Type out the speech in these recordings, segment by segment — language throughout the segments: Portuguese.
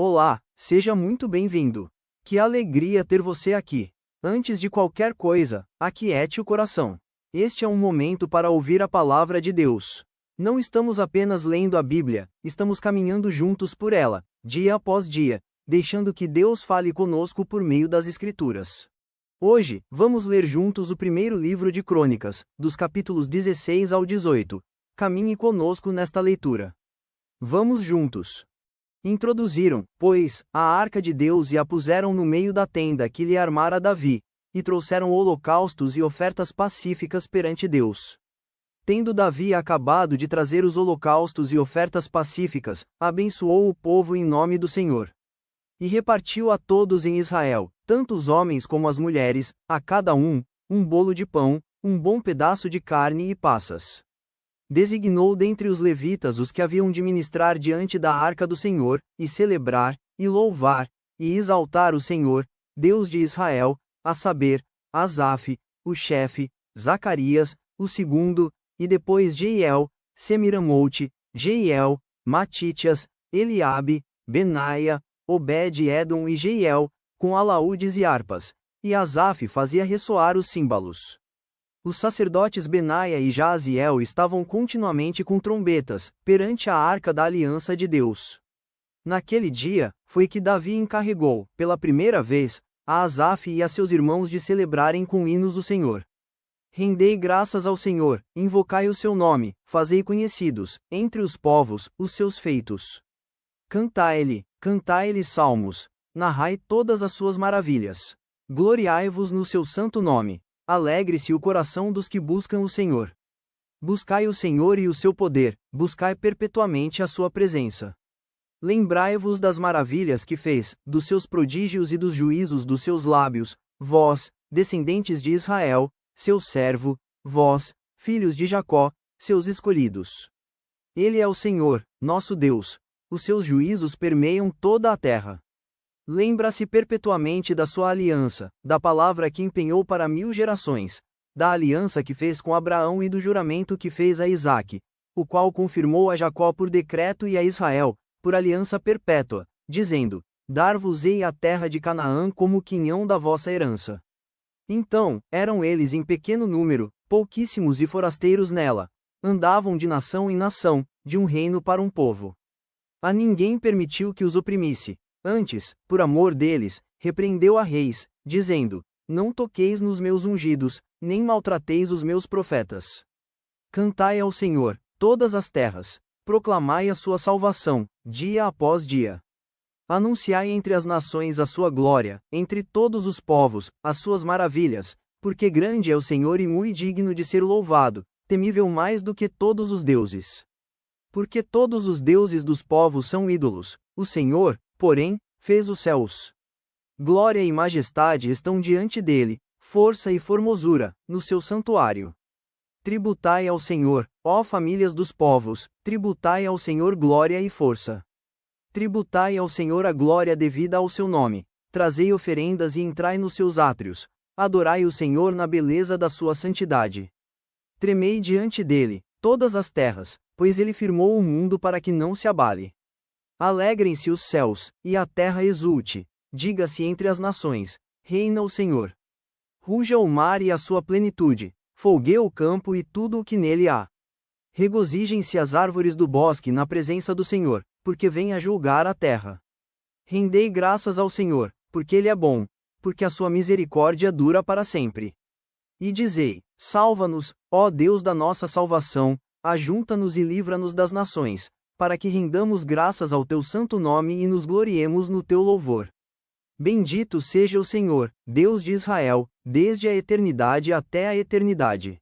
Olá, seja muito bem-vindo. Que alegria ter você aqui. Antes de qualquer coisa, aquiete o coração. Este é um momento para ouvir a palavra de Deus. Não estamos apenas lendo a Bíblia, estamos caminhando juntos por ela, dia após dia, deixando que Deus fale conosco por meio das Escrituras. Hoje, vamos ler juntos o primeiro livro de Crônicas, dos capítulos 16 ao 18. Caminhe conosco nesta leitura. Vamos juntos. Introduziram, pois, a arca de Deus e a puseram no meio da tenda que lhe armara Davi, e trouxeram holocaustos e ofertas pacíficas perante Deus. Tendo Davi acabado de trazer os holocaustos e ofertas pacíficas, abençoou o povo em nome do Senhor. E repartiu a todos em Israel, tanto os homens como as mulheres, a cada um bolo de pão, um bom pedaço de carne e passas. Designou dentre os levitas os que haviam de ministrar diante da arca do Senhor, e celebrar, e louvar, e exaltar o Senhor, Deus de Israel, a saber, Asaf, o chefe, Zacarias, o segundo, e depois Jeiel, Semiramote, Jeiel, Matitias, Eliabe, Benaia, Obed-Edom e Jeiel, com alaúdes e harpas, e Asaf fazia ressoar os símbolos. Os sacerdotes Benaia e Jaziel estavam continuamente com trombetas, perante a arca da aliança de Deus. Naquele dia, foi que Davi encarregou, pela primeira vez, a Asaf e a seus irmãos de celebrarem com hinos o Senhor. Rendei graças ao Senhor, invocai o seu nome, fazei conhecidos, entre os povos, os seus feitos. Cantai-lhe salmos, narrai todas as suas maravilhas. Gloriai-vos no seu santo nome. Alegre-se o coração dos que buscam o Senhor. Buscai o Senhor e o seu poder, buscai perpetuamente a sua presença. Lembrai-vos das maravilhas que fez, dos seus prodígios e dos juízos dos seus lábios, vós, descendentes de Israel, seu servo, vós, filhos de Jacó, seus escolhidos. Ele é o Senhor, nosso Deus. Os seus juízos permeiam toda a terra. Lembra-se perpetuamente da sua aliança, da palavra que empenhou para 1000 gerações, da aliança que fez com Abraão e do juramento que fez a Isaque, o qual confirmou a Jacó por decreto e a Israel, por aliança perpétua, dizendo: Dar-vos-ei a terra de Canaã como quinhão da vossa herança. Então, eram eles em pequeno número, pouquíssimos e forasteiros nela, andavam de nação em nação, de um reino para um povo. A ninguém permitiu que os oprimisse. Antes, por amor deles, repreendeu a reis, dizendo: Não toqueis nos meus ungidos, nem maltrateis os meus profetas. Cantai ao Senhor, todas as terras, proclamai a sua salvação, dia após dia. Anunciai entre as nações a sua glória, entre todos os povos, as suas maravilhas, porque grande é o Senhor e muito digno de ser louvado, temível mais do que todos os deuses. Porque todos os deuses dos povos são ídolos, o Senhor, porém, fez os céus. Glória e majestade estão diante dele, força e formosura, no seu santuário. Tributai ao Senhor, ó famílias dos povos, tributai ao Senhor glória e força. Tributai ao Senhor a glória devida ao seu nome, trazei oferendas e entrai nos seus átrios, adorai o Senhor na beleza da sua santidade. Tremei diante dele, todas as terras, pois ele firmou o mundo para que não se abale. Alegrem-se os céus, e a terra exulte, diga-se entre as nações, reina o Senhor. Ruja o mar e a sua plenitude, folgueie o campo e tudo o que nele há. Regozijem-se as árvores do bosque na presença do Senhor, porque vem a julgar a terra. Rendei graças ao Senhor, porque ele é bom, porque a sua misericórdia dura para sempre. E dizei: Salva-nos, ó Deus da nossa salvação, ajunta-nos e livra-nos das nações, para que rendamos graças ao teu santo nome e nos gloriemos no teu louvor. Bendito seja o Senhor, Deus de Israel, desde a eternidade até a eternidade.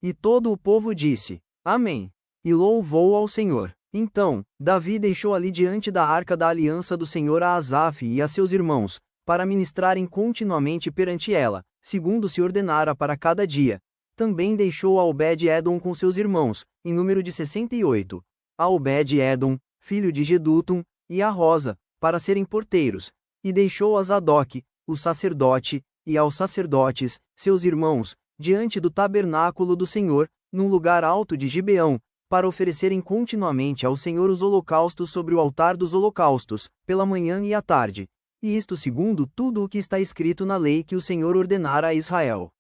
E todo o povo disse: Amém. E louvou ao Senhor. Então, Davi deixou ali diante da arca da aliança do Senhor a Asaf e a seus irmãos, para ministrarem continuamente perante ela, segundo se ordenara para cada dia. Também deixou a Obed-Edom com seus irmãos, em número de 68. A Obed-Edom, filho de Gedutum, e a Rosa, para serem porteiros, e deixou a Zadok, o sacerdote, e aos sacerdotes, seus irmãos, diante do tabernáculo do Senhor, num lugar alto de Gibeão, para oferecerem continuamente ao Senhor os holocaustos sobre o altar dos holocaustos, pela manhã e à tarde, e isto segundo tudo o que está escrito na lei que o Senhor ordenara a Israel.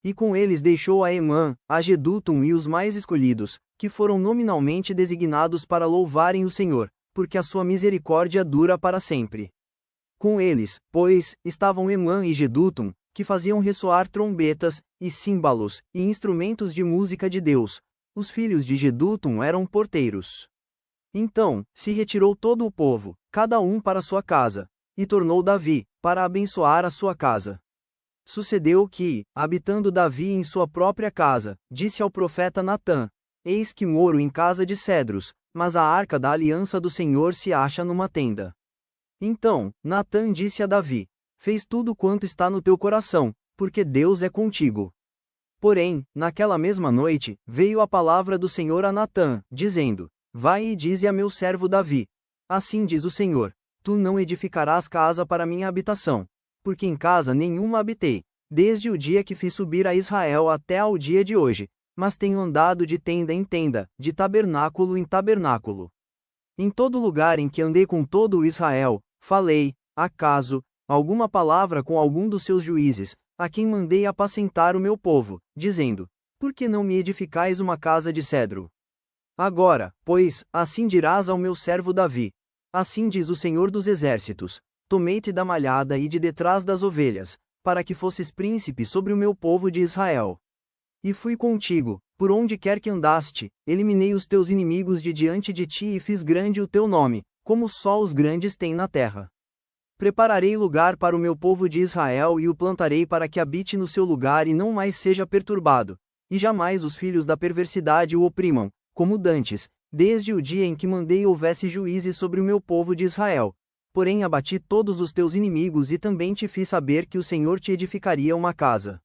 E com eles deixou a Emã, a Jedutum e os mais escolhidos, que foram nominalmente designados para louvarem o Senhor, porque a sua misericórdia dura para sempre. Com eles, pois, estavam Emã e Jedutum, que faziam ressoar trombetas, e símbalos, e instrumentos de música de Deus. Os filhos de Jedutum eram porteiros. Então, se retirou todo o povo, cada um para sua casa, e tornou Davi, para abençoar a sua casa. Sucedeu que, habitando Davi em sua própria casa, disse ao profeta Natã: Eis que moro em casa de cedros, mas a arca da aliança do Senhor se acha numa tenda. Então, Natã disse a Davi: Fez tudo quanto está no teu coração, porque Deus é contigo. Porém, naquela mesma noite, veio a palavra do Senhor a Natã, dizendo: Vai e dize a meu servo Davi: Assim diz o Senhor: Tu não edificarás casa para minha habitação, porque em casa nenhuma habitei, desde o dia que fiz subir a Israel até ao dia de hoje, mas tenho andado de tenda em tenda, de tabernáculo em tabernáculo. Em todo lugar em que andei com todo o Israel, falei, acaso, alguma palavra com algum dos seus juízes, a quem mandei apacentar o meu povo, dizendo: Por que não me edificais uma casa de cedro? Agora, pois, assim dirás ao meu servo Davi: Assim diz o Senhor dos Exércitos: Tomei-te da malhada e de detrás das ovelhas, para que fosses príncipe sobre o meu povo de Israel. E fui contigo, por onde quer que andaste, eliminei os teus inimigos de diante de ti e fiz grande o teu nome, como só os grandes têm na terra. Prepararei lugar para o meu povo de Israel e o plantarei para que habite no seu lugar e não mais seja perturbado, e jamais os filhos da perversidade o oprimam, como dantes, desde o dia em que mandei houvesse juízes sobre o meu povo de Israel. Porém abati todos os teus inimigos e também te fiz saber que o Senhor te edificaria uma casa.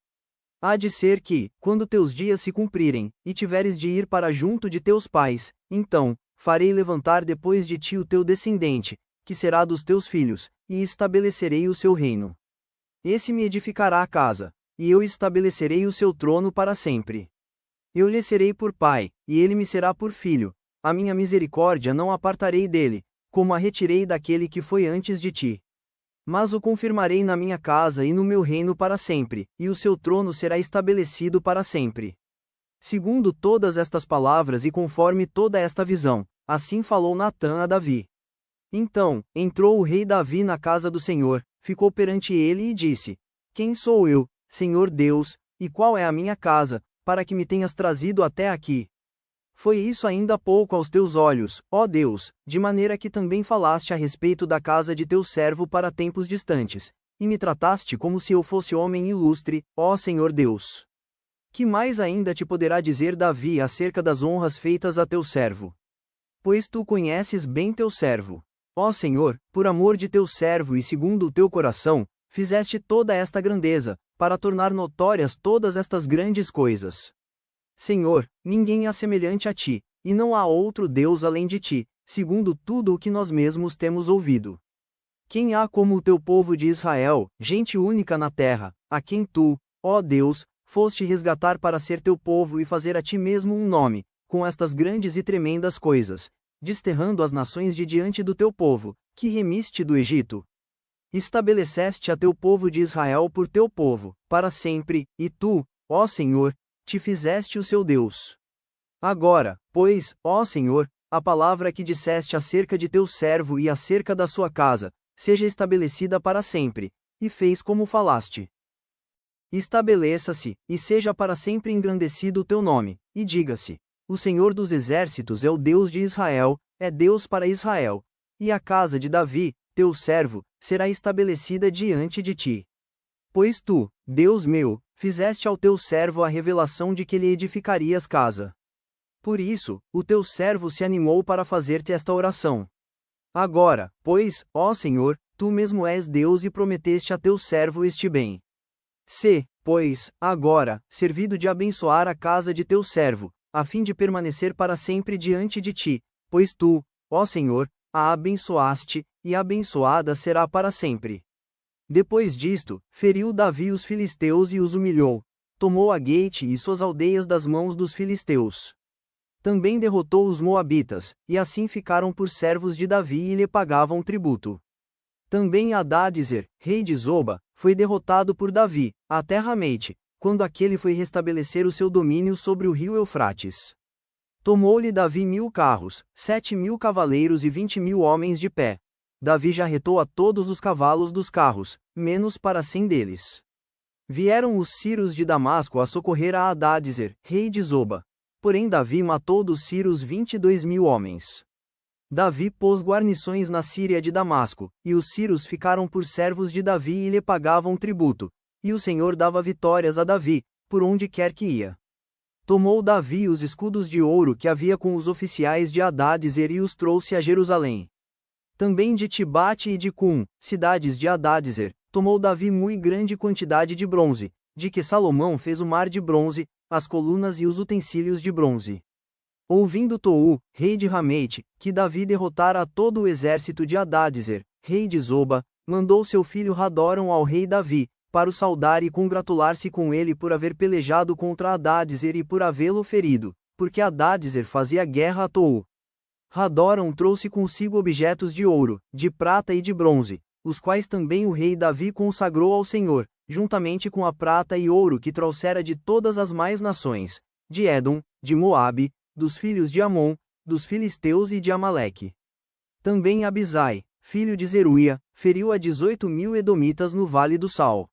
Há de ser que, quando teus dias se cumprirem, e tiveres de ir para junto de teus pais, então, farei levantar depois de ti o teu descendente, que será dos teus filhos, e estabelecerei o seu reino. Esse me edificará a casa, e eu estabelecerei o seu trono para sempre. Eu lhe serei por pai, e ele me será por filho, a minha misericórdia não apartarei dele, como a retirei daquele que foi antes de ti. Mas o confirmarei na minha casa e no meu reino para sempre, e o seu trono será estabelecido para sempre. Segundo todas estas palavras e conforme toda esta visão, assim falou Natã a Davi. Então, entrou o rei Davi na casa do Senhor, ficou perante ele e disse: Quem sou eu, Senhor Deus, e qual é a minha casa, para que me tenhas trazido até aqui? Foi isso ainda pouco aos teus olhos, ó Deus, de maneira que também falaste a respeito da casa de teu servo para tempos distantes, e me trataste como se eu fosse homem ilustre, ó Senhor Deus. Que mais ainda te poderá dizer Davi acerca das honras feitas a teu servo? Pois tu conheces bem teu servo. Ó Senhor, por amor de teu servo e segundo o teu coração, fizeste toda esta grandeza, para tornar notórias todas estas grandes coisas. Senhor, ninguém há semelhante a ti, e não há outro Deus além de ti, segundo tudo o que nós mesmos temos ouvido. Quem há como o teu povo de Israel, gente única na terra, a quem tu, ó Deus, foste resgatar para ser teu povo e fazer a ti mesmo um nome, com estas grandes e tremendas coisas, desterrando as nações de diante do teu povo, que remiste do Egito. Estabeleceste a teu povo de Israel por teu povo, para sempre, e tu, ó Senhor, te fizeste o seu Deus. Agora, pois, ó Senhor, a palavra que disseste acerca de teu servo e acerca da sua casa, seja estabelecida para sempre, e fez como falaste. Estabeleça-se, e seja para sempre engrandecido o teu nome, e diga-se: O Senhor dos Exércitos é o Deus de Israel, é Deus para Israel, e a casa de Davi, teu servo, será estabelecida diante de ti. Pois tu, Deus meu, fizeste ao teu servo a revelação de que lhe edificarias casa. Por isso, o teu servo se animou para fazer-te esta oração. Agora, pois, ó Senhor, tu mesmo és Deus e prometeste a teu servo este bem. Pois, agora, servido de abençoar a casa de teu servo, a fim de permanecer para sempre diante de ti, pois tu, ó Senhor, a abençoaste, e abençoada será para sempre. Depois disto, feriu Davi os filisteus e os humilhou. Tomou a Guete e suas aldeias das mãos dos filisteus. Também derrotou os moabitas, e assim ficaram por servos de Davi e lhe pagavam tributo. Também Hadadezer, rei de Zoba, foi derrotado por Davi, até Ramete, quando aquele foi restabelecer o seu domínio sobre o rio Eufrates. Tomou-lhe Davi 1000 carros, 7.000 cavaleiros e 20.000 homens de pé. Davi já retou a todos os cavalos dos carros, menos para 100 deles. Vieram os sírios de Damasco a socorrer a Hadadezer, rei de Zoba. Porém Davi matou dos sírios 22.000 homens. Davi pôs guarnições na Síria de Damasco, e os sírios ficaram por servos de Davi e lhe pagavam tributo, e o Senhor dava vitórias a Davi, por onde quer que ia. Tomou Davi os escudos de ouro que havia com os oficiais de Hadadezer e os trouxe a Jerusalém. Também de Tibate e de Cum, cidades de Hadadezer, tomou Davi muito grande quantidade de bronze, de que Salomão fez o mar de bronze, as colunas e os utensílios de bronze. Ouvindo Tou, rei de Ramete, que Davi derrotara a todo o exército de Hadadezer, rei de Zoba, mandou seu filho Hadoram ao rei Davi, para o saudar e congratular-se com ele por haver pelejado contra Hadadezer e por havê-lo ferido, porque Hadadezer fazia guerra a Tou. Hadoram trouxe consigo objetos de ouro, de prata e de bronze, os quais também o rei Davi consagrou ao Senhor, juntamente com a prata e ouro que trouxera de todas as mais nações, de Édom, de Moabe, dos filhos de Amon, dos filisteus e de Amaleque. Também Abisai, filho de Zeruia, feriu a 18.000 edomitas no Vale do Sal.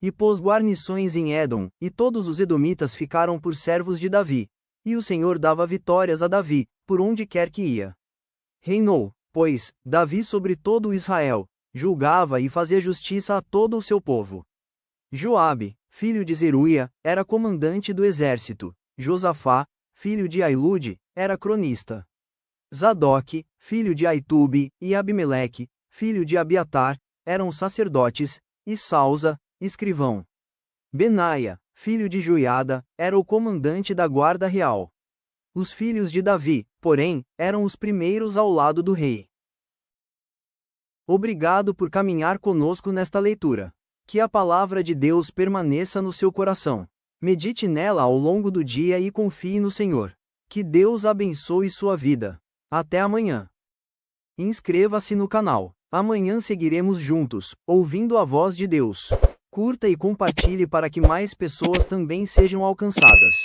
E pôs guarnições em Édom, e todos os edomitas ficaram por servos de Davi. E o Senhor dava vitórias a Davi, por onde quer que ia. Reinou, pois, Davi sobre todo o Israel, julgava e fazia justiça a todo o seu povo. Joabe, filho de Zeruia, era comandante do exército. Josafá, filho de Ailude, era cronista. Zadok, filho de Aitube, e Abimeleque, filho de Abiatar, eram sacerdotes, e Sausa, escrivão. Benaia, filho de Joiada, era o comandante da guarda real. Os filhos de Davi, porém, eram os primeiros ao lado do rei. Obrigado por caminhar conosco nesta leitura. Que a palavra de Deus permaneça no seu coração. Medite nela ao longo do dia e confie no Senhor. Que Deus abençoe sua vida. Até amanhã. Inscreva-se no canal. Amanhã seguiremos juntos, ouvindo a voz de Deus. Curta e compartilhe para que mais pessoas também sejam alcançadas.